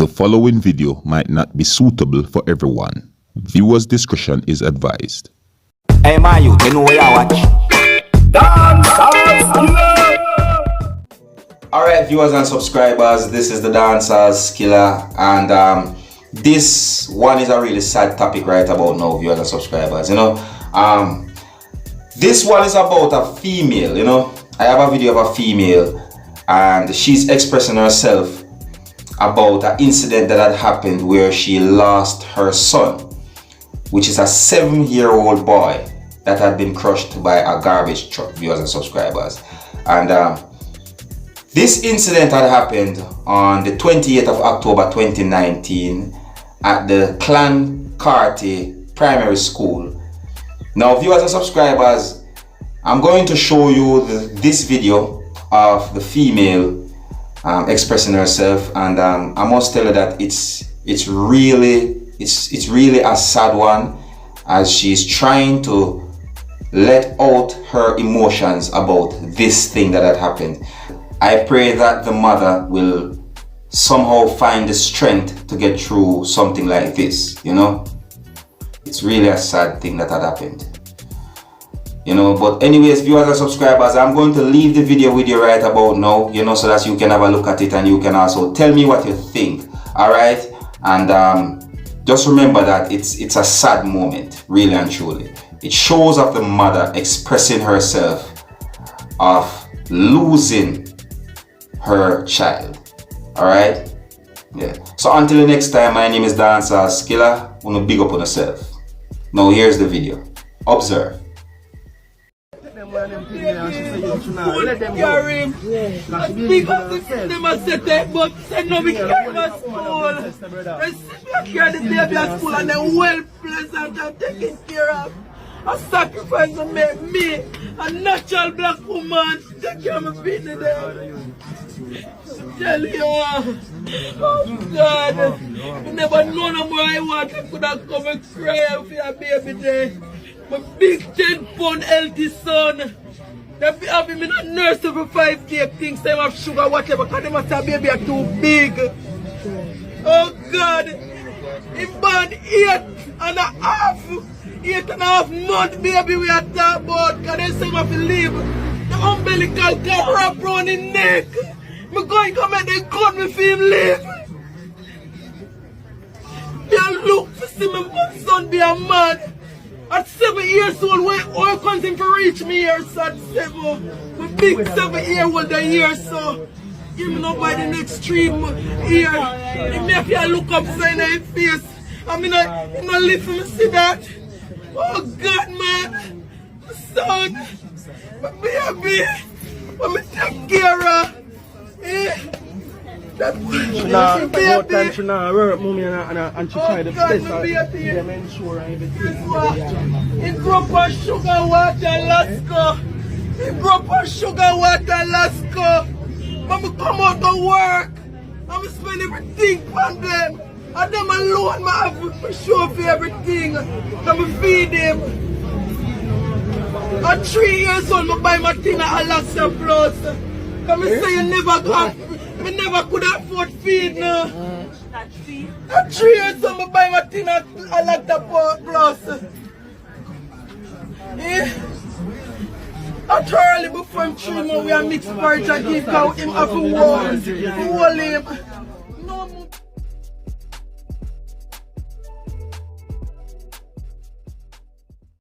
The following video might not be suitable for everyone. Viewers' discretion is advised. Hey my youth, you know what I watch? Dancehall. Alright viewers and subscribers, this is the Dancehall, and this one is a really sad topic right about now, viewers and subscribers. You know, this one is about a female. You know, I have a video of a female and she's expressing herself about an incident that had happened where she lost her son, which is a 7-year-old boy that had been crushed by a garbage truck, viewers and subscribers. And this incident had happened on the 28th of October 2019 at the Clan Primary School. Now viewers and subscribers, I'm going to show you this video of the female expressing herself, and I must tell you that it's really a sad one, as she's trying to let out her emotions about this thing that had happened. I pray that the mother will somehow find the strength to get through something like this. You know, it's really a sad thing that had happened. You know, but anyways, viewers and subscribers, I'm going to leave the video with you right about now, you know, so that you can have a look at it and you can also tell me what you think. All right, and just remember that it's a sad moment, really and truly. It shows of the mother expressing herself of losing her child. All right, yeah. So until the next time, my name is Dancehall. Wanna big up on yourself. Now here's the video. Observe. Let them carry him. Because them are set up, but send no me carry him at school. They send me carry the baby at school and they're well pleasant and taken care of. A sacrifice to make me, a natural black woman, take care of my baby there. Tell you, oh God, you never know no more I want. I could have come and cry for your baby there. My big 10-pound healthy son. They have him in a nursery for 5 days, things they have sugar, whatever, because they must have baby are too big. Oh God, he born 8.5 months baby we are talking about, because they say he have to leave. The umbilical cord wrap around his neck. I'm going to come and they cut me for him leave. They look to see my son be a man. At 7 years old, when all comes in to reach me here, so at 7, my big 7-year-old here, so him not by the next stream here. He make you look upside in his face. I mean, I not live for me see that. Oh God, man, my son, my baby, what me take care of. That about time she now work mommy and she try to test them ensure everything. He broke her sugar water last go. He broke her sugar water last go. Mama come out to work. I'm spend everything on them. And them alone I have to show for everything. I'm feed him. At 3 years old I buy my thing at Alaska Plus. Come and say you never got. I never could afford feed now. At 3 years old, I buy my thing at Alaska Plus. At early before him 3 months, we are mixed porridge and give out him after war. Hold him.